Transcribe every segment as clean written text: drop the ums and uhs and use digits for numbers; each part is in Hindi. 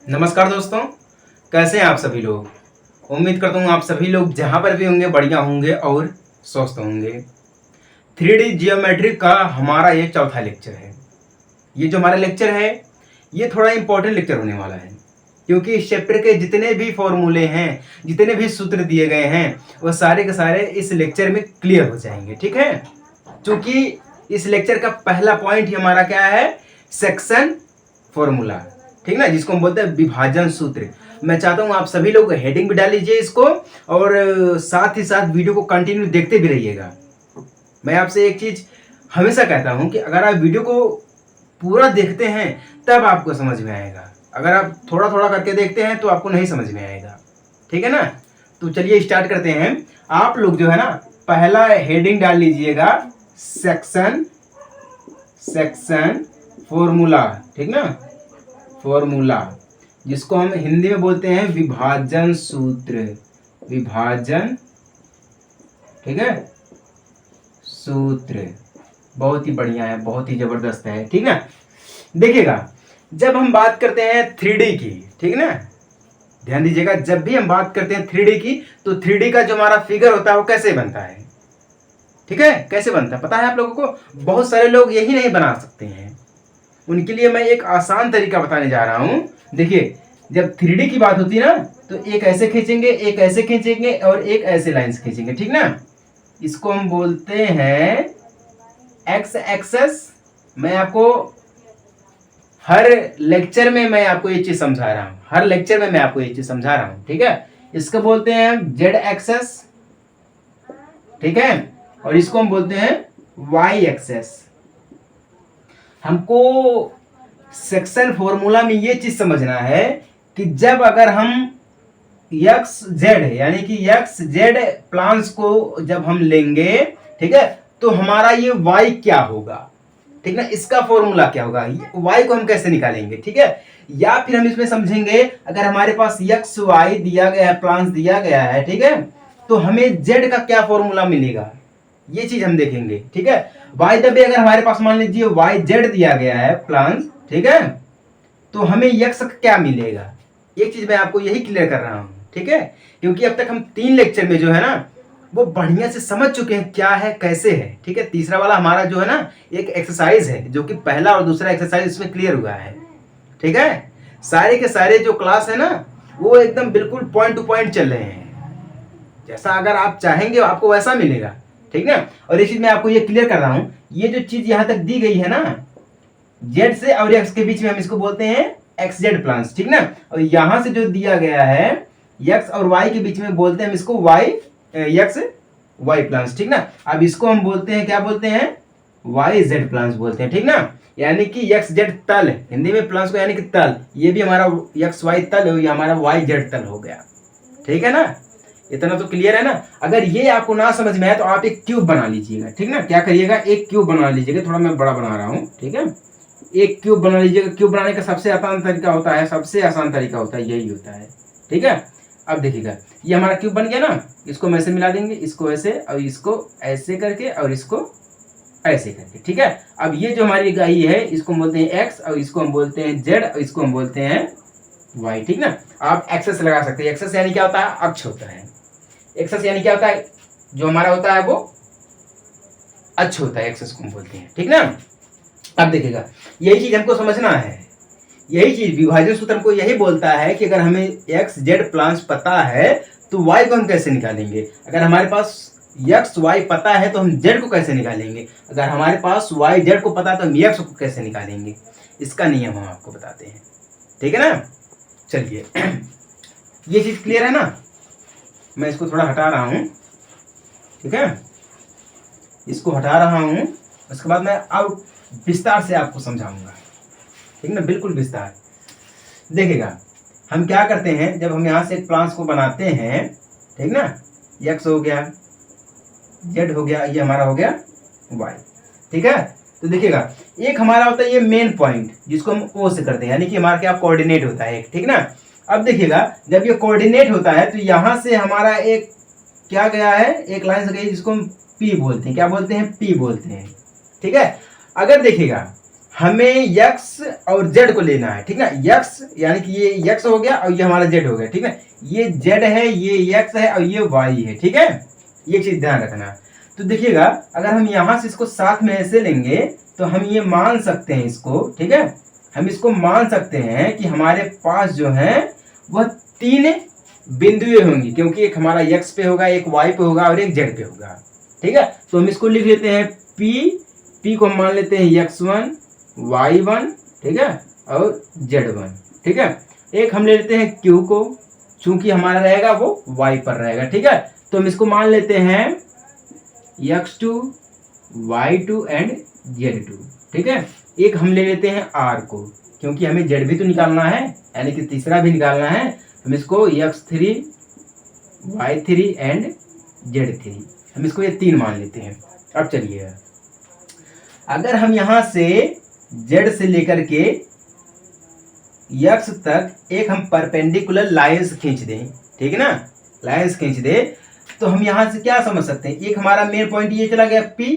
नमस्कार दोस्तों, कैसे हैं आप सभी लोग। उम्मीद करता हूँ आप सभी लोग जहाँ पर भी होंगे बढ़िया होंगे और स्वस्थ होंगे। 3D जियोमेट्री का हमारा ये चौथा लेक्चर है। ये जो हमारा लेक्चर है ये थोड़ा इंपॉर्टेंट लेक्चर होने वाला है, क्योंकि इस चैप्टर के जितने भी फॉर्मूले हैं, जितने भी सूत्र दिए गए हैं, वो सारे के सारे इस लेक्चर में क्लियर हो जाएंगे। ठीक है, क्योंकि इस लेक्चर का पहला पॉइंट ही हमारा क्या है, सेक्शन फॉर्मूला। ठीक ना, जिसको हम बोलते हैं विभाजन सूत्र। मैं चाहता हूं आप सभी लोग हेडिंग भी डाल लीजिए इसको, और साथ ही साथ वीडियो को कंटिन्यू देखते भी रहिएगा। मैं आपसे एक चीज हमेशा कहता हूं कि अगर आप वीडियो को पूरा देखते हैं तब आपको समझ में आएगा। अगर आप थोड़ा थोड़ा करके देखते हैं तो आपको नहीं समझ में आएगा। ठीक है ना, तो चलिए स्टार्ट करते हैं। आप लोग जो है ना, पहला हेडिंग डाल लीजिएगा सेक्शन फॉर्मूला। ठीक ना, फॉर्मूला, जिसको हम हिंदी में बोलते हैं विभाजन सूत्र। विभाजन, ठीक है, सूत्र। बहुत ही बढ़िया है, बहुत ही जबरदस्त है। ठीक ना, देखिएगा जब हम बात करते हैं 3D की, ठीक ना, ध्यान दीजिएगा, जब भी हम बात करते हैं 3D की तो 3D का जो हमारा फिगर होता है वो कैसे बनता है। ठीक है, कैसे बनता है पता है आप लोगों को। बहुत सारे लोग यही नहीं बना सकते हैं, उनके लिए मैं एक आसान तरीका बताने जा रहा हूं। देखिए, जब 3D की बात होती है ना, तो एक ऐसे खींचेंगे, एक ऐसे खींचेंगे और एक ऐसे लाइंस खींचेंगे। ठीक ना, इसको हम बोलते हैं एक्स एक्सेस। मैं आपको हर लेक्चर में मैं आपको ये चीज समझा रहा हूं, हर लेक्चर में मैं आपको ये चीज समझा रहा हूं। ठीक है, इसको बोलते हैं जेड एक्सेस। ठीक है, और इसको हम बोलते हैं वाई एक्सेस। हमको सेक्शन फॉर्मूला में ये चीज समझना है कि जब अगर हम एक्स जेड यानी कि एक्स जेड प्लान्स को जब हम लेंगे, ठीक है, तो हमारा ये वाई क्या होगा। ठीक ना, इसका फॉर्मूला क्या होगा, वाई को हम कैसे निकालेंगे। ठीक है, या फिर हम इसमें समझेंगे अगर हमारे पास एक्स वाई दिया गया है, प्लान्स दिया गया है, ठीक है, तो हमें जेड का क्या फॉर्मूला मिलेगा, ये चीज हम देखेंगे। ठीक है, वाई दबे अगर हमारे पास मान लीजिए वाई जेड दिया गया है प्लान्स, ठीक है, तो हमें एक्स क्या मिलेगा। एक चीज मैं आपको यही क्लियर कर रहा हूं। ठीक है, क्योंकि अब तक हम 3 लेक्चर में जो है ना वो बढ़िया से समझ चुके हैं क्या है कैसे है। ठीक है, तीसरा वाला हमारा जो है ना एक एक्सरसाइज है, जो कि पहला और दूसरा एक्सरसाइज इसमें क्लियर हुआ है। ठीक है, सारे के सारे जो क्लास है ना वो एकदम बिल्कुल पॉइंट टू पॉइंट चल रहे हैं। जैसा अगर आप चाहेंगे आपको वैसा मिलेगा। ठीक ना, और ये चीज मैं आपको ये क्लियर कर रहा हूं, ये जो चीज यहां तक दी गई है ना, जेड से और एक्स के बीच में हम इसको बोलते हैं एक्स जेड प्लान्स। ठीक ना, और यहां से जो दिया गया है एक्स और वाई के बीच में बोलते हैं हम इसको वाई एक्स वाई प्लान्स। ठीक ना, अब इसको हम बोलते हैं क्या बोलते हैं, वाई जेड प्लान्स बोलते हैं। ठीक ना, यानी कि एक्स जेड तल, हिंदी में प्लान्स को यानी कि तल, ये भी हमारा एक्स वाई तल, ये हमारा वाई जेड तल हो गया। ठीक है ना, इतना तो क्लियर है ना। अगर ये आपको ना समझ में आए तो आप एक क्यूब बना लीजिएगा। ठीक ना, क्या करिएगा, एक क्यूब बना लीजिएगा, थोड़ा मैं बड़ा बना रहा हूं। ठीक है, एक क्यूब बना लीजिएगा। क्यूब बनाने का सबसे आसान तरीका होता है, सबसे आसान तरीका होता है यही होता है। ठीक है, अब देखिएगा ये हमारा क्यूब बन गया ना, इसको हम ऐसे मिला देंगे, इसको ऐसे और इसको ऐसे करके और इसको ऐसे करके। ठीक है, अब ये जो हमारी इकाई है इसको हम बोलते हैं एक्स और इसको हम बोलते हैं जेड और इसको हम बोलते हैं वाई। ठीक ना, आप एक्सेस लगा सकते हैं। एक्सेस यानी क्या होता है, अक्ष होता है। एक्सेस यानी क्या होता है, जो हमारा होता है वो अक्ष होता है, एक्सेस को हम बोलते हैं। ठीक ना, अब देखिएगा यही चीज हमको समझना है, यही चीज विभाजन सूत्र हमको यही बोलता है कि अगर हमें एक्स जेड प्लान्स पता है तो वाई को हम कैसे निकालेंगे। अगर हमारे पास एक्स वाई पता है तो हम जेड को कैसे निकालेंगे। अगर हमारे पास वाई जेड को पता है तो हम एक्स को कैसे निकालेंगे। इसका नियम हम आपको बताते हैं। ठीक है ना, चलिए ये चीज क्लियर है ना। मैं इसको थोड़ा हटा रहा हूं, ठीक है, इसको हटा रहा हूं, उसके बाद मैं अब विस्तार से आपको समझाऊंगा। ठीक ना, बिल्कुल विस्तार। देखिएगा हम क्या करते हैं, जब हम यहाँ से एक प्लान्स को बनाते हैं, ठीक ना, एक्स हो गया, जेड हो गया, ये हमारा हो गया वाई। ठीक है, तो देखिएगा एक हमारा होता है ये मेन पॉइंट, जिसको हम ओ से करते हैं, यानी कि हमारा क्या कोऑर्डिनेट होता है एक। ठीक ना, अब देखिएगा जब ये कोऑर्डिनेट होता है तो यहां से हमारा एक क्या गया है, एक लाइन से गई जिसको हम पी बोलते हैं। क्या बोलते हैं, पी बोलते हैं। ठीक है, अगर देखिएगा हमें यक्स और जेड को लेना है, ठीक ना। यक्स यानी कि ये यक्स हो गया और ये हमारा जेड हो गया, ठीक है। ये जेड है, ये यक्स है और ये वाई है, ठीक है। ये चीज ध्यान रखना। तो देखिएगा अगर हम यहां से इसको साथ में ऐसे लेंगे तो हम ये मान सकते हैं इसको, ठीक है। हम इसको मान सकते हैं कि हमारे पास जो है वह 3 बिंदुएं होंगी, क्योंकि एक हमारा यक्स पे होगा, एक वाई पे होगा और एक जेड पे होगा, ठीक है। तो हम इसको लिख लेते हैं पी को हम मान लेते हैं x1 y1, ठीक है, और z1, ठीक है। एक हम ले लेते हैं q को, चूंकि हमारा रहेगा वो y पर रहेगा, ठीक है। तो हम इसको मान लेते हैं x2 y2 एंड z2, ठीक है। एक हम ले लेते हैं r को, क्योंकि हमें z भी तो निकालना है, यानी कि तीसरा भी निकालना है। हम इसको x3 y3 एंड z3, हम इसको ये 3 मान लेते हैं। अब चलिए अगर हम यहां से z से लेकर के x तक एक हम परपेंडिकुलर लाइंस खींच दें, ठीक है ना, लाइंस खींच दे, तो हम यहां से क्या समझ सकते हैं। एक हमारा मेन पॉइंट ये चला गया P,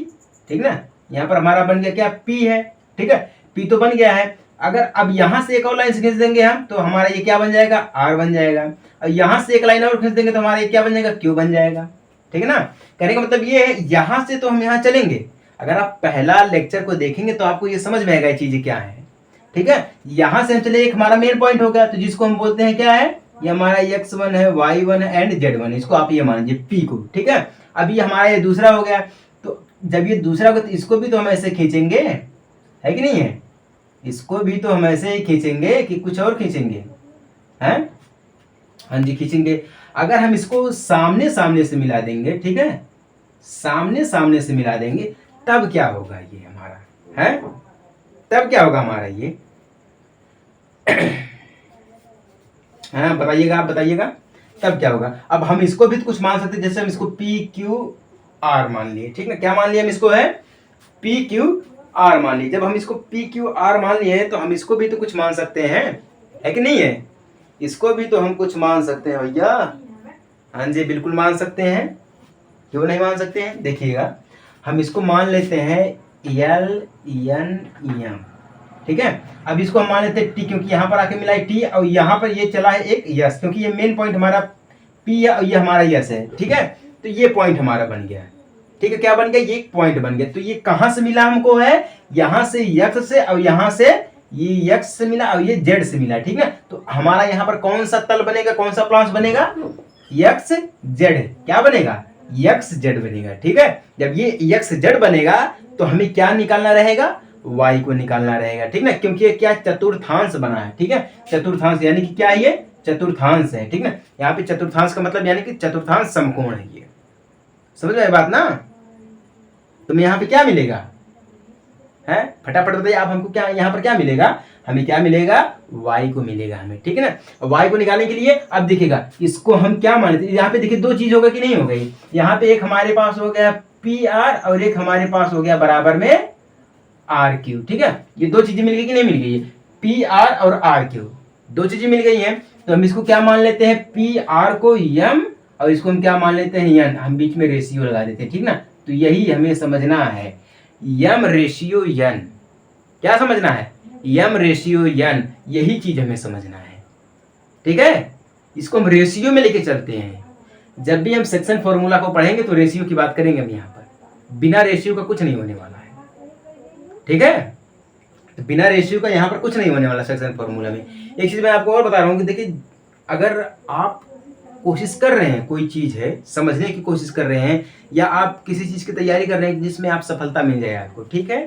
ठीक ना, यहाँ पर हमारा बन गया क्या P है, ठीक है। P तो बन गया है। अगर अब यहां से एक और लाइन खींच देंगे हम तो हमारा ये क्या बन जाएगा, R बन जाएगा। और यहां से एक लाइन और खींच देंगे तो हमारा ये क्या बन जाएगा, Q बन जाएगा, ठीक है ना। कहने का मतलब ये है यहां से तो हम यहाँ चलेंगे। अगर आप पहला लेक्चर को देखेंगे तो आपको ये समझ में आएगा ये चीजें क्या है, ठीक है। यहां से हम चले, एक हमारा मेन पॉइंट हो गया, तो जिसको हम बोलते हैं क्या है, ये हमारा x1 है, y1 है एंड z1, इसको आप ये मान लीजिए P को, ठीक है। अब ये हमारा ये दूसरा हो गया, तो जब ये दूसरा होगा तो इसको भी तो हम ऐसे खींचेंगे, है कि नहीं है। इसको भी तो हम ऐसे ही खींचेंगे कि कुछ और खींचेंगे, हैं। हाँ जी खींचेंगे। अगर हम इसको सामने सामने से मिला देंगे, ठीक है, सामने सामने से मिला देंगे, तब क्या होगा ये हमारा, है, तब क्या होगा हमारा ये हाँ बताइएगा, आप बताइएगा तब क्या होगा। अब हम इसको भी तो कुछ मान सकते हैं, जैसे हम इसको पी क्यू आर मान लिए, ठीक ना, क्या मान लिया हम इसको, है पी क्यू आर मान लिए। जब हम इसको पी क्यू आर मान लिए तो हम इसको भी तो कुछ मान सकते हैं, है कि नहीं है। इसको भी तो हम कुछ मान सकते हैं भैया, हाँ जी बिल्कुल मान सकते हैं, क्यों नहीं मान सकते हैं। देखिएगा हम इसको मान लेते हैं एल एन एम, ठीक है। अब इसको हम मान लेते हैं टी, क्योंकि यहाँ पर आके मिला है टी और यहाँ पर ये चला है एक यस, क्योंकि ये मेन पॉइंट हमारा पी है और ये हमारा यस है, ठीक है। तो ये पॉइंट हमारा बन गया, ठीक है। क्या बन गया, ये पॉइंट बन गया। तो ये कहाँ से मिला हमको, है यहाँ से यक्स से, और यहाँ से ये यक्स से मिला और ये जेड से मिला, ठीक है। तो हमारा यहाँ पर कौन सा तल बनेगा, कौन सा प्लांस बनेगा, यक्स जेड, क्या बनेगा, यक्स जेड बनेगा, ठीक है। जब ये यक्स जेड बनेगा तो हमें क्या निकालना रहेगा, y को निकालना रहेगा, ठीक ना, क्योंकि ये क्या चतुर्थांश बना है, ठीक है। चतुर्थांश यानी कि क्या है, ये चतुर्थांश है, ठीक ना। यहाँ पे चतुर्थांश का मतलब यानी कि चतुर्थांश समकोण है, ये समझ में बात ना। तो यहाँ पे क्या मिलेगा, है फटाफट बताइए आप हमको, क्या यहाँ पर क्या मिलेगा, हमें क्या मिलेगा, y को मिलेगा हमें, ठीक है ना। y को निकालने के लिए अब देखिएगा इसको हम क्या मानते हैं, यहाँ पे देखिए दो चीज होगा कि नहीं हो गई। यहाँ पे एक हमारे पास हो गया पी आर और एक हमारे पास हो गया बराबर में आर क्यू, ठीक है। ये दो चीजें मिल गई कि नहीं मिल गई, पी आर और आर क्यू दो चीजें मिल गई हैं। तो हम इसको क्या मान लेते हैं, पी आर को यम और इसको हम क्या मान लेते हैं, यन, हम बीच में रेशियो लगा देते हैं, ठीक ना। तो यही हमें समझना है, यम रेशियो यन, क्या समझना है, यम रेशियो यन, यही चीज हमें समझना है, ठीक है। इसको हम रेशियो में लेके चलते हैं। जब भी हम सेक्शन फॉर्मूला को पढ़ेंगे तो रेशियो की बात करेंगे हम यहाँ पर, बिना रेशियो का कुछ नहीं होने वाला है, ठीक है। तो बिना रेशियो का यहाँ पर कुछ नहीं होने वाला सेक्शन फॉर्मूला में। एक चीज मैं आपको और बता रहा हूँ कि देखिए अगर आप कोशिश कर रहे हैं, कोई चीज है समझने की कोशिश कर रहे हैं, या आप किसी चीज की तैयारी कर रहे हैं जिसमें आप सफलता मिल जाए आपको, ठीक है,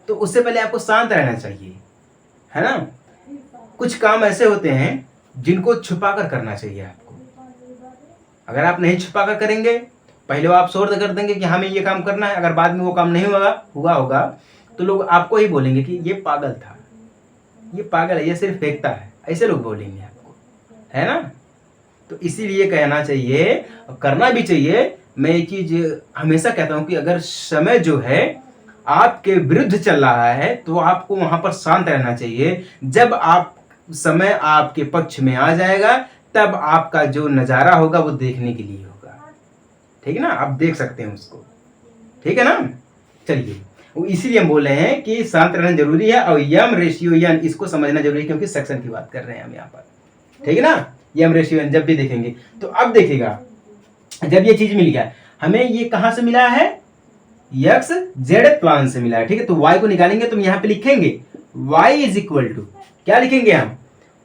तो उससे पहले आपको शांत रहना चाहिए, है ना। कुछ काम ऐसे होते हैं जिनको छुपा कर करना चाहिए आपको। अगर आप नहीं छुपा कर करेंगे, पहले आप शोर कर देंगे कि हमें ये काम करना है, अगर बाद में वो काम नहीं होगा तो लोग आपको ही बोलेंगे कि ये पागल था, ये पागल है, ये सिर्फ फेंकता है, ऐसे लोग बोलेंगे आपको, है ना। तो इसीलिए कहना चाहिए और करना भी चाहिए। मैं ये चीज हमेशा कहता हूँ कि अगर समय जो है आपके विरुद्ध चल रहा है तो आपको वहां पर शांत रहना चाहिए। जब आप समय आपके पक्ष में आ जाएगा तब आपका जो नजारा होगा वो देखने के लिए होगा, ठीक है ना, आप देख सकते हैं उसको, ठीक है ना। चलिए वो इसीलिए हम बोल रहे हैं कि शांत रहना जरूरी है और यम रेशियो एन इसको समझना जरूरी है, क्योंकि सेक्शन की बात कर रहे हैं हम यहाँ पर, ठीक है ना। यम रेशियो एन जब भी देखेंगे तो अब देखिएगा, जब ये चीज मिल गया हमें, ये कहां से मिला है, एक्स जेड प्लान से मिला है, ठीक है। तो y को निकालेंगे तो हम यहाँ पे लिखेंगे y इज इक्वल टू, क्या लिखेंगे हम,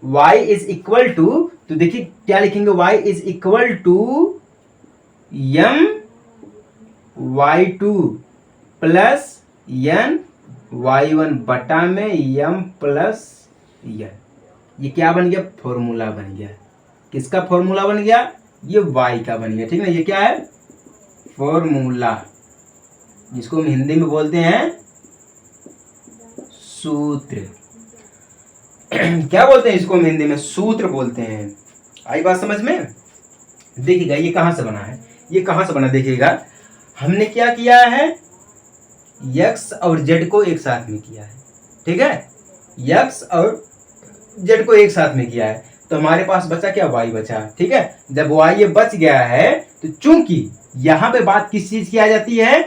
y इज इक्वल टू, तो देखिए क्या लिखेंगे, y is equal to m y2 plus n y1 बटा में m प्लस n। ये क्या बन गया, फॉर्मूला बन गया। किसका फॉर्मूला बन गया, ये y का बन गया, ठीक है ना। ये क्या है, फॉर्मूला, जिसको हम हिंदी में बोलते हैं सूत्र। क्या बोलते हैं इसको हम हिंदी में, सूत्र बोलते हैं। आई बात समझ में। देखिएगा ये कहां से बना है, ये कहां से बना, देखिएगा हमने क्या किया है, x और z को एक साथ में किया है, ठीक है। x और z को एक साथ में किया है तो हमारे पास बचा क्या, y बचा, ठीक है। जब y ये बच गया है तो चूंकि यहां पे बात किस चीज की आ जाती है,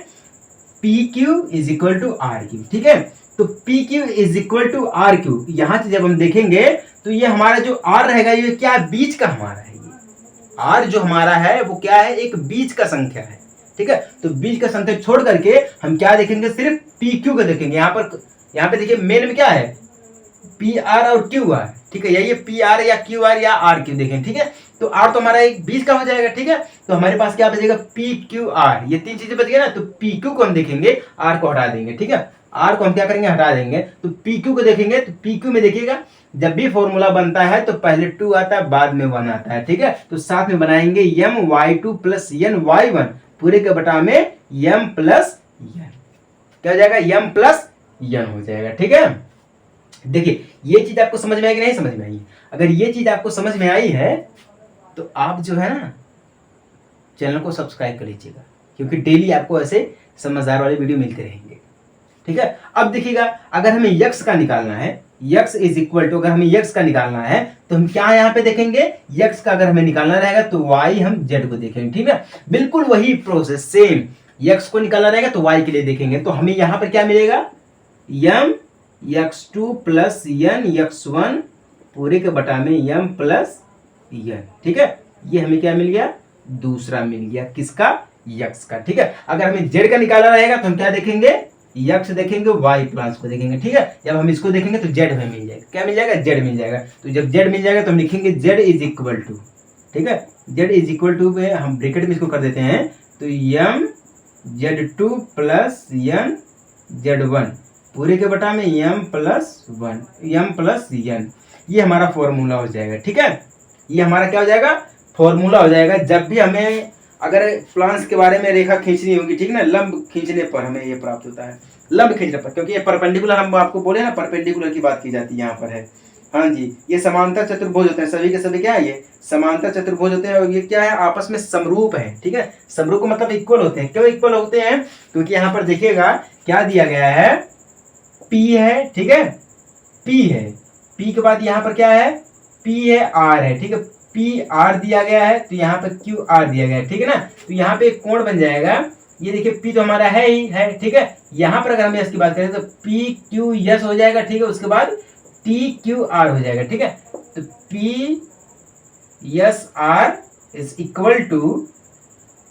P Q is equal to R Q, ठीक है। तो P Q is equal to R Q, यहां से जब हम देखेंगे तो ये हमारा जो आर रहेगा ये क्या, बीच का हमारा है, ये आर जो हमारा है वो क्या है, एक बीच का संख्या है, ठीक है। तो बीच का संख्या छोड़ करके हम क्या देखेंगे, सिर्फ पी क्यू को देखेंगे। यहाँ पे देखिए मेन में क्या है, पी आर और क्यू आर, ठीक है। या ये पी आर या क्यू आर या आर क्यू देखें, ठीक है। तो आर तो हमारा एक बीच का हो जाएगा, ठीक है। तो हमारे पास क्या बचेगा, पी क्यू आर, ये तीन चीजें बच गई ना। तो पी क्यू को हम देखेंगे, आर को हटा देंगे, ठीक है। आर को हम क्या करेंगे, हटा देंगे। तो पी क्यू को देखेंगे, तो पी क्यू में देखिएगा जब भी फॉर्मूला बनता है तो पहले 2 आता है बाद में 1 आता है, ठीक है। तो साथ में बनाएंगे M Y two plus N Y one पूरे के बटा में एम प्लस एन, क्या हो जाएगा, एम प्लस एन हो जाएगा, ठीक है। देखिए ये चीज आपको समझ में आई कि नहीं समझ में आई, अगर ये चीज आपको समझ में आई है तो आप जो है ना चैनल को सब्सक्राइब कर लीजिएगा, क्योंकि डेली आपको ऐसे समझदार वाले वीडियो मिलते रहेंगे, ठीक है। अब देखिएगा अगर हमें यक्स का निकालना है, यक्स इज इक्वल टू, अगर हमें यक्स का निकालना है तो हम क्या यहाँ पे देखेंगे, यक्स का अगर हमें निकालना रहेगा तो वाई हम जेड को देखेंगे, ठीक है। बिल्कुल वही प्रोसेस सेम, यक्स को निकालना रहेगा तो वाई के लिए देखेंगे। तो हमें यहाँ पर क्या मिलेगा, यम x2 प्लस एन x1 पूरे के बटा में m प्लस एन, ठीक है। ये हमें क्या मिल गया, दूसरा मिल गया, किसका, x का, ठीक है। अगर हमें z का निकालना रहेगा तो हम क्या देखेंगे, x देखेंगे, y प्लस को देखेंगे, ठीक है। जब हम इसको देखेंगे तो z हमें मिल जाएगा, क्या मिल जाएगा, z मिल जाएगा। तो जब z मिल जाएगा तो हम लिखेंगे z इज इक्वल टू, ठीक है। z इज इक्वल टू पे हम ब्रैकेट में इसको कर देते हैं, तो m z2 plus N z1 पूरे के बटा में m प्लस n, ये हमारा फॉर्मूला हो जाएगा, ठीक है। ये हमारा क्या हो जाएगा, फॉर्मूला हो जाएगा। जब भी हमें अगर प्लान्स के बारे में रेखा खींचनी होगी, ठीक है ना, लंब खींचने पर हमें ये प्राप्त होता है, लंब खींचने पर, क्योंकि ये परपेंडिकुलर हम आपको बोले ना, परपेंडिकुलर की बात की जाती है यहाँ पर है। हाँ जी, ये समांतर चतुर्भुज होते हैं, सभी के सभी क्या है, ये समांतर चतुर्भुज होते हैं और ये क्या है, आपस में समरूप है, ठीक है। समरूप का मतलब इक्वल होते हैं। क्यों इक्वल होते हैं, क्योंकि यहाँ पर देखिएगा क्या दिया गया है, P है, ठीक है, P है, P के बाद यहाँ पर क्या है, P है, R है, ठीक है। P R दिया गया है तो यहाँ पर Q R दिया गया है, ठीक है ना। तो यहाँ पे एक कोण बन जाएगा, ये देखिए P तो हमारा है ही है, ठीक है। यहाँ पर अगर हम इसकी बात करें तो P Q S हो जाएगा, ठीक है। उसके बाद T Q R हो जाएगा, ठीक है। तो P S R is equal to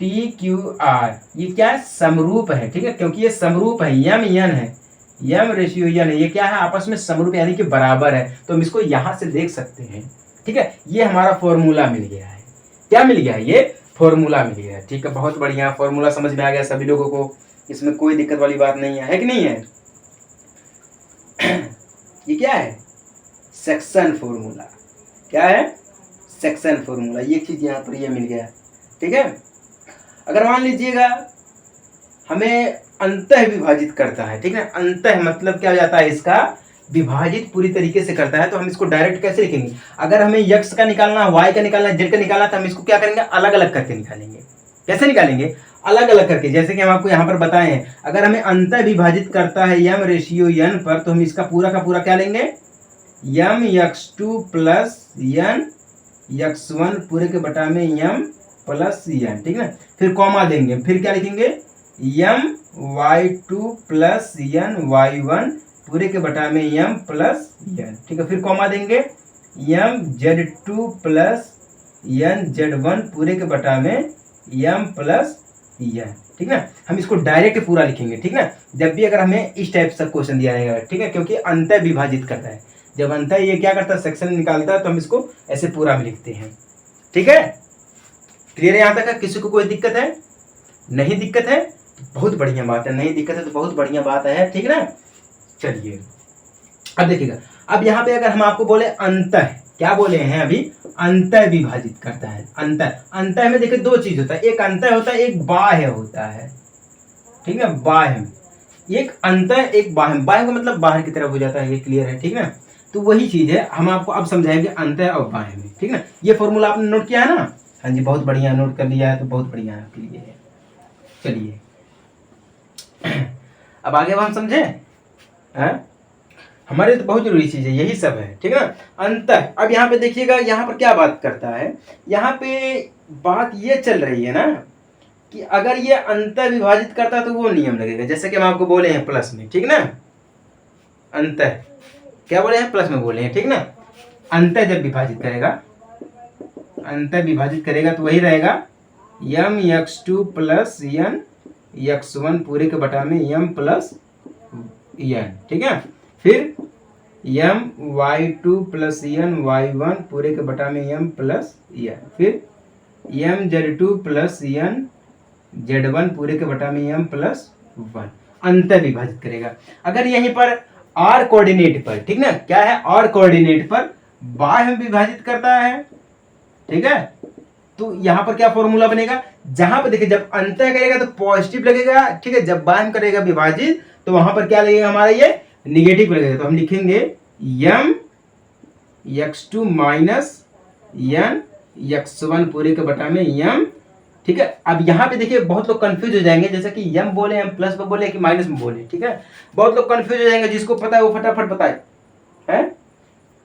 T Q R, ये क्या है, समरूप है, ठीक है। क्योंकि ये समरूप है, यम एन है, यम रेशियो एन है, ये क्या है, आपस में समरूप यानी कि बराबर है। तो हम इसको यहां से देख सकते हैं, ठीक है। ये हमारा फॉर्मूला मिल गया है, क्या मिल गया है, ये फॉर्मूला मिल गया है, ठीक है। बहुत बढ़िया, फॉर्मूला समझ में आ गया सभी लोगों को, इसमें कोई दिक्कत वाली बात नहीं है कि नहीं है। ये क्या है, सेक्शन फॉर्मूला, क्या है, सेक्शन फॉर्मूला, ये चीज यहाँ पर ये मिल गया, ठीक है। अगर मान लीजिएगा हमें अंतः विभाजित करता है, ठीक है। अंतः मतलब क्या हो जाता है, इसका विभाजित पूरी तरीके से करता है, तो हम इसको डायरेक्ट कैसे लिखेंगे, अगर हमें x का निकालना, y का निकालना, z का निकालना, तो हम इसको क्या करेंगे, अलग अलग करके निकालेंगे। कैसे निकालेंगे, अलग अलग करके, जैसे कि हम आपको यहाँ पर बताए हैं, अगर हमें अंतः विभाजित करता है m रेशियो n पर, तो हम इसका पूरा का पूरा क्या लेंगे, m x2 plus n x1 पूरे के बटा में m प्लस n, ठीक है। फिर कॉमा देंगे, फिर क्या लिखेंगे, m y2 plus n y1 पूरे के बटा में m प्लस n, ठीक है। फिर कॉमा देंगे m z2 plus n z1 पूरे के बटा में m प्लस n, ठीक ना। हम इसको डायरेक्ट पूरा लिखेंगे, ठीक ना, जब भी अगर हमें इस टाइप से क्वेश्चन दिया रहेगा, ठीक है, क्योंकि अंतः विभाजित करता है। जब अंतः ये क्या करता है, सेक्शन निकालता है, तो हम इसको ऐसे पूरा में लिखते हैं, ठीक है। क्लियर है यहाँ तक? किसी को कोई दिक्कत है? नहीं दिक्कत है तो बहुत बढ़िया बात है, नहीं दिक्कत है तो बहुत बढ़िया बात है, ठीक ना। चलिए अब देखिएगा, अब यहाँ पे अगर हम आपको बोले अंतः, क्या बोले हैं अभी, अंतः विभाजित करता है। अंतः में देखिए दो चीज होता है, एक अंतः होता है, एक बाह्य होता है, ठीक है। बाह्य, एक अंतः एक बाह्य। बाह्य का मतलब बाहर की तरफ हो जाता है, ये क्लियर है, ठीक ना। तो वही चीज है, हम आपको अब समझाएंगे अंतः और बाह्य में, ठीक ना। ये फॉर्मूला आपने नोट किया है ना? हाँ जी, बहुत बढ़िया, नोट कर लिया है तो बहुत बढ़िया आपके लिए है। चलिए अब आगे हम समझे, हमारे तो बहुत जरूरी चीज है, यही सब है, ठीक है ना। अंतः, अब यहाँ पे देखिएगा, यहाँ पर क्या बात करता है, यहाँ पे बात ये चल रही है ना कि अगर ये अंतः विभाजित करता है तो वो नियम लगेगा, जैसे कि हम आपको बोले हैं प्लस में, ठीक ना। अंतः क्या बोले हैं, प्लस में बोले हैं, ठीक ना। अंतः जब विभाजित करेगा, अंतः विभाजित करेगा तो वही रहेगा m x2 plus n x1 पूरे के बटा में m प्लस n, ठीक है। फिर m y2 plus n y1 पूरे के बटा में m प्लस n, फिर m z2 plus n z1 पूरे के बटा में m प्लस 1। अंतः विभाजित करेगा। अगर यहीं पर r कोऑर्डिनेट पर, ठीक ना, क्या है, r कोऑर्डिनेट पर बाह्य विभाजित करता है, ठीक है, तो यहाँ पर क्या फॉर्मूला बनेगा, जहां पर देखिए जब अंतः करेगा तो पॉजिटिव लगेगा, ठीक है, जब बाह्य करेगा विभाजित तो वहां पर क्या लगेगा हमारा, ये निगेटिव लगेगा। तो हम लिखेंगे m x2 minus n x1 पूरे के बटा में m, ठीक है। अब यहाँ पे देखिए बहुत लोग कंफ्यूज हो जाएंगे, जैसे कि m बोले, हम प्लस में बोले कि माइनस में बोले, ठीक है। बहुत लोग कंफ्यूज हो जाएंगे, जिसको पता है वो फटाफट बताए, है,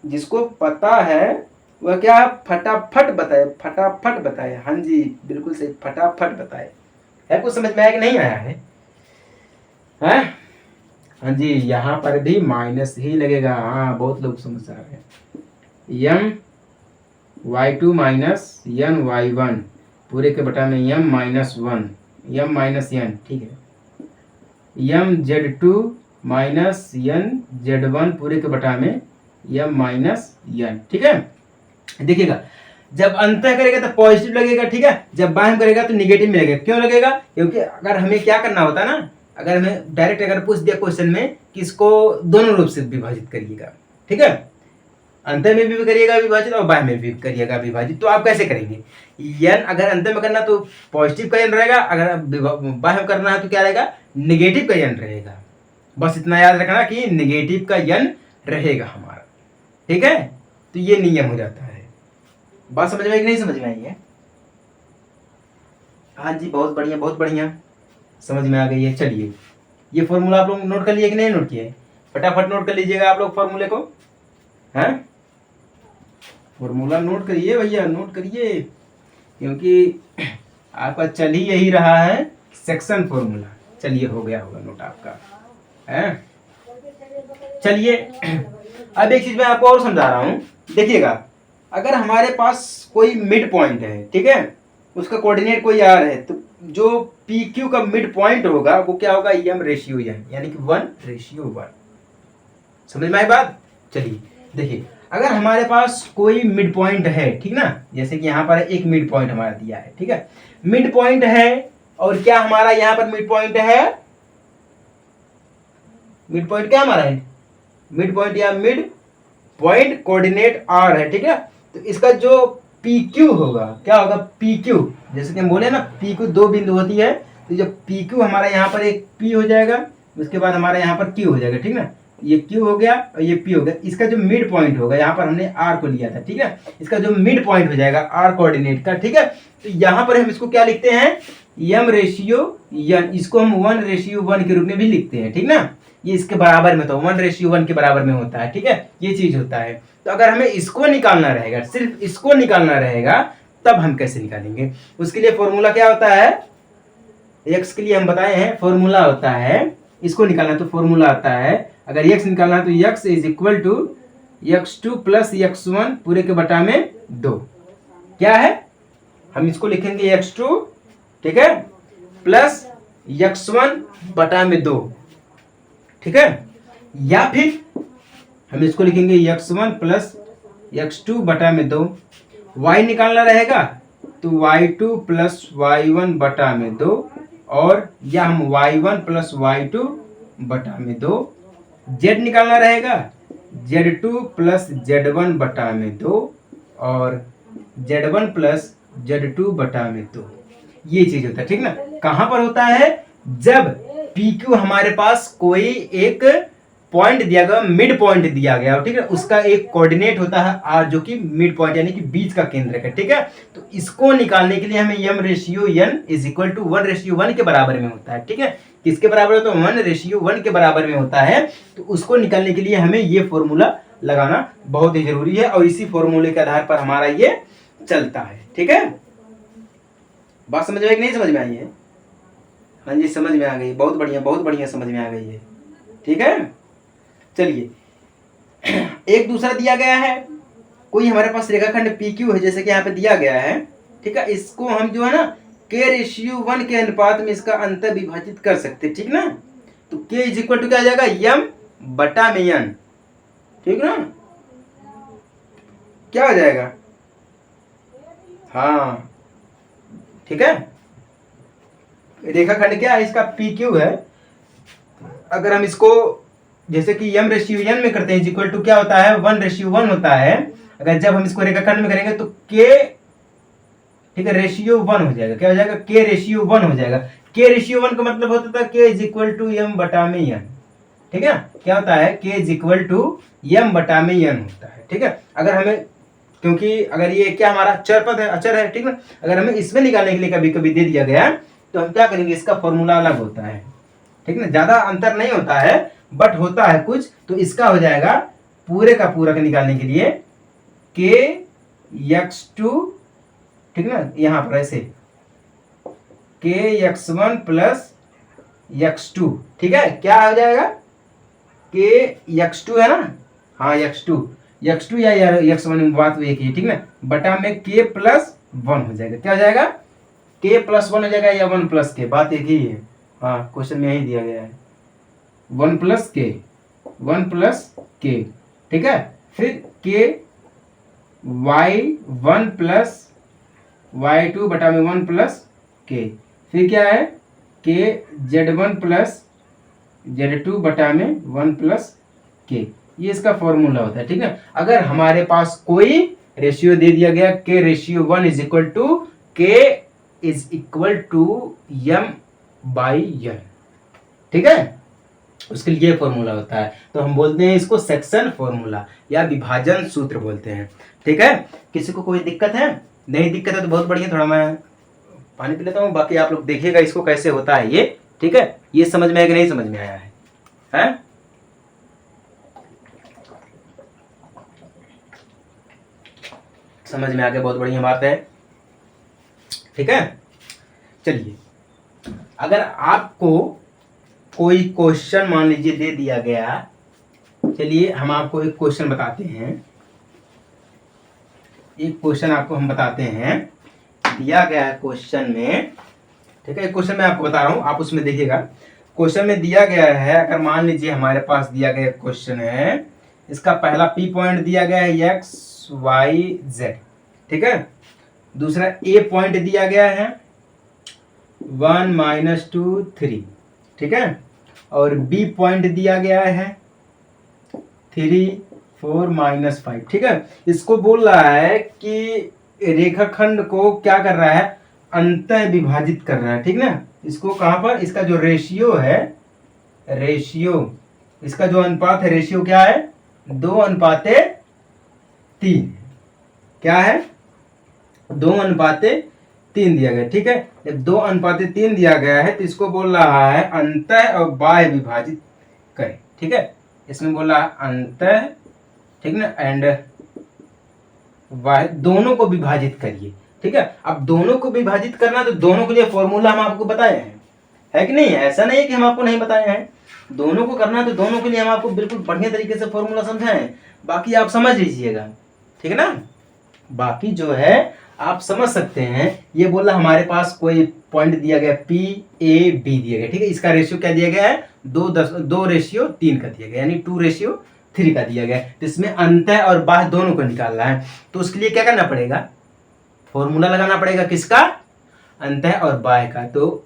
जिसको पता है वह क्या फटाफट बताए, फटाफट बताए। हाँ जी, बिल्कुल सही, फटाफट बताए। है कुछ समझ में आया कि नहीं आया है? हैं? हाँ जी, यहाँ पर भी माइनस ही लगेगा। हाँ, बहुत लोग समझ रहे हैं। m y2 minus n y1 पूरे के बटा में m minus 1, m minus n, ठीक है। m z2 minus n z1 पूरे के बटा में m माइनस n, ठीक है। देखिएगा, जब अंतः करेगा तो पॉजिटिव लगेगा, ठीक है, जब बाह्य करेगा तो निगेटिव में लगेगा। क्यों लगेगा? क्योंकि अगर हमें क्या करना होता है ना, अगर हमें डायरेक्ट अगर पूछ दिया क्वेश्चन में कि इसको दोनों रूप से विभाजित करिएगा, ठीक है, अंतः में भी करिएगा विभाजित और बाह्य में भी करिएगा विभाजित, तो आप कैसे करेंगे, n अगर अंतः में करना तो पॉजिटिव का n रहेगा, अगर बाह्य में करना है तो क्या रहेगा, निगेटिव का n रहेगा। बस इतना याद रखना कि निगेटिव का n रहेगा हमारा, ठीक है। तो ये नियम हो जाता है। बात समझ में आई कि नहीं समझ में आई है? हाँ जी, बहुत बढ़िया, बहुत बढ़िया, समझ में आ गई है। चलिए, ये फॉर्मूला आप लोग नोट कर लिए कि नहीं नोट किए? फटाफट नोट कर लीजिएगा आप लोग फॉर्मूले को, हैं? फॉर्मूला नोट करिए भैया, नोट करिए, क्योंकि आपका चल ही यही रहा है सेक्शन फॉर्मूला। चलिए, हो गया होगा नोट आपका, है? चलिए, अब एक चीज मैं आपको और समझा रहा हूं। देखिएगा, अगर हमारे पास कोई मिड पॉइंट है, ठीक है, उसका कोऑर्डिनेट कोई आर है, तो जो पी क्यू का मिड पॉइंट होगा वो क्या होगा, m रेशियो n, यानी कि 1:1। समझ में आई बात? चलिए देखिए, अगर हमारे पास कोई मिड पॉइंट है, ठीक ना, जैसे कि यहाँ पर एक मिड पॉइंट हमारा दिया है, ठीक है, मिड पॉइंट है, और क्या हमारा यहाँ पर मिड पॉइंट है, मिड पॉइंट क्या हमारा है, मिड पॉइंट या मिड पॉइंट कोऑर्डिनेट r है, ठीक है। तो इसका जो PQ होगा, क्या होगा, PQ, जैसे कि हम बोले ना PQ दो बिंदु होती है, तो जब PQ हमारा यहाँ पर एक P हो जाएगा, उसके बाद हमारा यहाँ पर Q हो जाएगा, ठीक ना, ये Q हो गया और ये P हो गया। इसका जो मिड पॉइंट होगा, यहाँ पर हमने R को लिया था, ठीक है, इसका जो मिड पॉइंट हो जाएगा R कोऑर्डिनेट का, ठीक है, तो यहाँ पर हम इसको क्या लिखते हैं, m रेशियो n, इसको हम 1:1 के रूप में भी लिखते हैं, ठीक ना, ये इसके बराबर में, तो 1:1 के बराबर में होता है, ठीक है, ये चीज होता है। तो अगर हमें इसको निकालना रहेगा, सिर्फ इसको निकालना रहेगा, तब हम कैसे निकालेंगे, उसके लिए फॉर्मूला क्या होता है, x के लिए हम बताए हैं फॉर्मूला होता है, इसको निकालना तो फॉर्मूला आता है, अगर x निकालना है तो x is equal to x2 plus x1 पूरे के बटा में 2। क्या है, हम इसको लिखेंगे x2, ठीक है, प्लस x1 बटा में 2, ठीक है, या फिर हम इसको लिखेंगे x1 प्लस x2 बटा में 2। y निकालना रहेगा तो y2 प्लस y1 बटा में 2, और या हम y1 प्लस y2 बटा में 2। z निकालना रहेगा z2 प्लस z1 बटा में 2, और z1 प्लस z2 बटा में 2। ये चीज होता है, ठीक ना। कहां पर होता है, जब PQ हमारे पास कोई एक पॉइंट दिया गया, मिड पॉइंट दिया गया, ठीक है, उसका एक कोऑर्डिनेट होता है r जो कि मिड पॉइंट यानी कि बीच का केंद्र है, ठीक है। तो इसको निकालने के लिए हमें m ratio n is equal to 1:1 के बराबर में होता है, ठीक है। किसके बराबर होता है, 1:1 के बराबर में होता है। तो उसको निकालने के लिए हमें ये फॉर्मूला लगाना बहुत ही जरूरी है, और इसी फॉर्मूले के आधार पर हमारा ये चलता है, ठीक है। बात समझ में आई कि नहीं समझ में आई है? हाँ जी, समझ में आ गई, बहुत बढ़िया, बहुत बढ़िया समझ में आ गई है, ठीक है। चलिए एक दूसरा दिया गया है, कोई हमारे पास रेखाखंड PQ है, जैसे कि यहाँ पे दिया गया है, ठीक है। इसको हम जो है ना k:1 के अनुपात में इसका अंतर विभाजित कर सकते, ठीक ना। तो k इज इक्वल टू क्या आ जाएगा, m बटा में n, ठीक ना, क्या हो जाएगा, हाँ, ठीक है। रेखाखंड क्या है, इसका PQ है। अगर हम इसको जैसे कि m रेशियो n में करते हैं, इज इक्वल टू क्या होता है, 1:1 होता है। अगर जब हम इसको रेखाखंड में करेंगे तो k, ठीक है, रेशियो 1 हो जाएगा। क्या हो जाएगा, k रेशियो 1 हो जाएगा। k रेशियो 1 का मतलब होता है k is equal to m बटा में n, ठीक है। क्या होता है, k is equal to m बटा में n होता है, ठीक है। अगर हमें, क्योंकि अगर ये क्या हमारा चर पद है, अचर है, ठीक ना, अगर हमें इसमें निकालने के लिए कभी कभी दे दिया गया तो हम क्या करेंगे, इसका फॉर्मूला अलग होता है, ठीक ना। ज्यादा अंतर नहीं होता है, बट होता है कुछ। तो इसका हो जाएगा पूरे का पूरा का निकालने के लिए kx2, ठीक ना, यहां पर ऐसे kx1 प्लस x2, ठीक है। क्या हो जाएगा, kx2 है ना, हाँ x2 या x1 बात एक ही, ठीक ना, बटा में k प्लस 1 हो जाएगा। क्या हो जाएगा, k प्लस 1 हो जाएगा या 1 प्लस k, बात एक ही है। हाँ, क्वेश्चन में यही दिया गया है, 1 प्लस k, ठीक है। फिर k y1 प्लस y2 बटा में 1 प्लस k, फिर क्या है, k z1 प्लस z2 बटा में 1 प्लस k। ये इसका फॉर्मूला होता है, ठीक है। अगर हमारे पास कोई रेशियो दे दिया गया k ratio 1 is equal to k is equal to m by n, ठीक है, उसके लिए फॉर्मूला होता है। तो हम बोलते हैं इसको सेक्शन फॉर्मूला या विभाजन सूत्र बोलते हैं, ठीक है। किसी को कोई दिक्कत है? नहीं दिक्कत है तो बहुत बढ़िया, थोड़ा मैं पानी पी लेता हूँ, बाकी आप लोग देखिएगा इसको कैसे होता है ये, ठीक है। ये समझ में आया कि नहीं समझ में आया है, हैं? समझ में आ गया, बहुत बढ़िया बात है, ठीक है। चलिए, अगर आपको कोई क्वेश्चन मान लीजिए दे दिया गया, चलिए हम आपको एक क्वेश्चन बताते हैं, एक क्वेश्चन आपको हम बताते हैं, दिया गया है क्वेश्चन में, ठीक है। क्वेश्चन मैं आपको बता रहा हूं, आप उसमें देखिएगा। क्वेश्चन में दिया गया है, अगर मान लीजिए हमारे पास दिया गया क्वेश्चन है, इसका पहला P पॉइंट दिया गया है x y z, ठीक है। दूसरा A पॉइंट दिया गया है 1 - 2 3, ठीक है। और B पॉइंट दिया गया है 3 4 - 5, ठीक है। इसको बोल रहा है कि रेखाखंड को क्या कर रहा है, अंतः विभाजित कर रहा है, ठीक ना। इसको कहां पर, इसका जो रेशियो है, रेशियो, इसका जो अनुपात है, रेशियो क्या है, 2:3, क्या है, 2:3 दिया गया, ठीक है। जब 2:3 दिया गया है तो इसको बोल रहा है अंतः और बाह्य विभाजित करें, ठीक है। इसमें बोल रहा है अंतः, ठीक ना, एंड बाह्य, दोनों को विभाजित करिए, ठीक है। अब दोनों को विभाजित करना, तो दोनों के लिए फॉर्मूला हम आपको बताए हैं, है कि नहीं? ऐसा नहीं है कि हम आपको नहीं बताए हैं, दोनों को करना है तो दोनों के लिए हम आपको बिल्कुल बढ़िया तरीके से फॉर्मूला समझाएं, बाकी आप समझ लीजिएगा, ठीक है ना। बाकी जो है आप समझ सकते हैं, ये बोला हमारे पास कोई पॉइंट दिया गया P A B दिया गया, ठीक है। इसका रेशियो क्या दिया गया है, 2:3 का दिया गया, यानी 2:3 का दिया गया। तो इसमें अंतः और बाह्य दोनों को निकालना है, तो उसके लिए क्या करना पड़ेगा, फॉर्मूला लगाना पड़ेगा, किसका, अंतः और बाह्य का। तो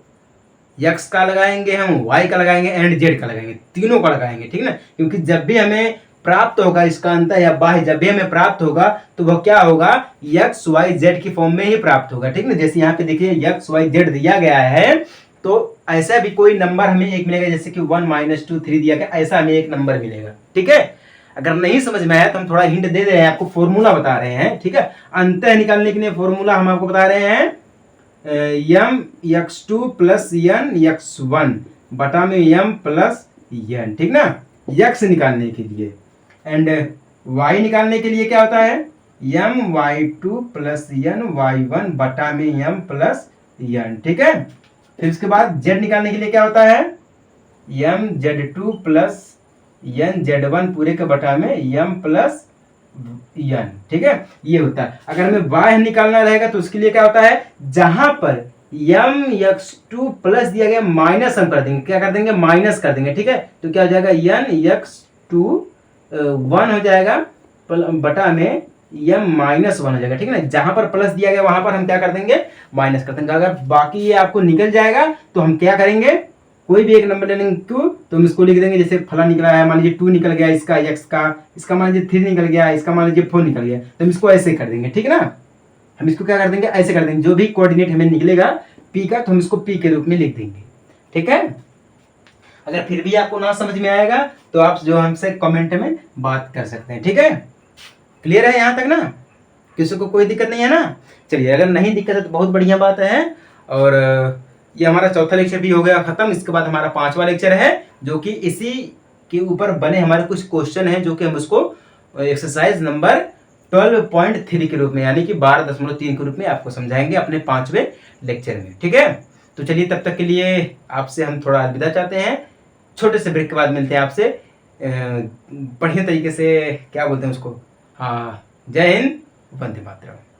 x का लगाएंगे हम, y का लगाएंगे एंड z का लगाएंगे, तीनों का लगाएंगे, ठीक ना। क्योंकि जब भी हमें प्राप्त होगा इसका अंतः या बाह्य, जब भी हमें प्राप्त होगा तो वह क्या होगा, x y z की फॉर्म में ही प्राप्त होगा, ठीक ना। जैसे यहाँ पे देखिए x y z दिया गया है, तो ऐसा भी कोई नंबर हमें एक मिलेगा, जैसे कि 1 -2 3 दिया गया, ऐसा हमें एक नंबर मिलेगा, ठीक है। अगर नहीं समझ में आया तो हम थोड़ा हिंट दे रहे हैं आपको, फॉर्मूला बता रहे हैं, ठीक है। अंतः निकालने के लिए फॉर्मूला हम आपको बता रहे हैं, m x2 plus n x1 बटा में m प्लस n, ठीक ना, x निकालने के लिए। एंड y निकालने के लिए क्या होता है, m y2 plus n y1 बटा में m प्लस n, ठीक है। फिर उसके बाद z निकालने के लिए क्या होता है, m z2 plus n z1 पूरे के बटा में m प्लस n, ठीक है, ये होता है। अगर हमें y निकालना रहेगा तो उसके लिए क्या होता है, जहां पर m x2 प्लस दिया गया माइनस हम कर देंगे, क्या कर देंगे, माइनस कर देंगे, ठीक है। तो क्या हो जाएगा, n x2 1 हो जाएगा बटा में m -1 हो जाएगा, ठीक है ना। जहां पर प्लस दिया गया वहां पर हम क्या कर देंगे, माइनस कर देंगे। अगर बाकी ये आपको निकल जाएगा तो हम क्या करेंगे, कोई भी एक नंबर ले लेंगे क्यों, तो हम इसको लिख देंगे, जैसे फला निकला है, मान लीजिए 2 निकल गया इसका x का, इसका मान लीजिए 3 निकल गया, इसका मान लीजिए 4 निकल गया, तो हम इसको ऐसे कर देंगे, ठीक है ना। हम इसको क्या कर देंगे, ऐसे कर देंगे, जो भी कोऑर्डिनेट हमें निकलेगा p का, तो हम इसको p के रूप में लिख देंगे, ठीक है। अगर फिर भी आपको ना समझ में आएगा तो आप जो हमसे कमेंट में बात कर सकते हैं, ठीक है। क्लियर है यहाँ तक ना, किसी को कोई दिक्कत नहीं है ना। चलिए, अगर नहीं दिक्कत है तो बहुत बढ़िया बात है। और ये हमारा चौथा लेक्चर भी हो गया खत्म। इसके बाद हमारा 5वां लेक्चर है, जो कि इसी के ऊपर बने हमारे कुछ क्वेश्चन हैं, जो कि हम उसको एक्सरसाइज नंबर 12.3 के रूप में, यानी कि 12.3 के रूप में आपको समझाएंगे अपने 5वें लेक्चर में, ठीक है। तो चलिए, तब तक के लिए आपसे हम थोड़ा अलविदा चाहते हैं। छोटे से ब्रेक के बाद मिलते हैं आपसे बढ़िया तरीके से, क्या बोलते हैं उसको, हाँ, जय हिंद, वंदे मातरम।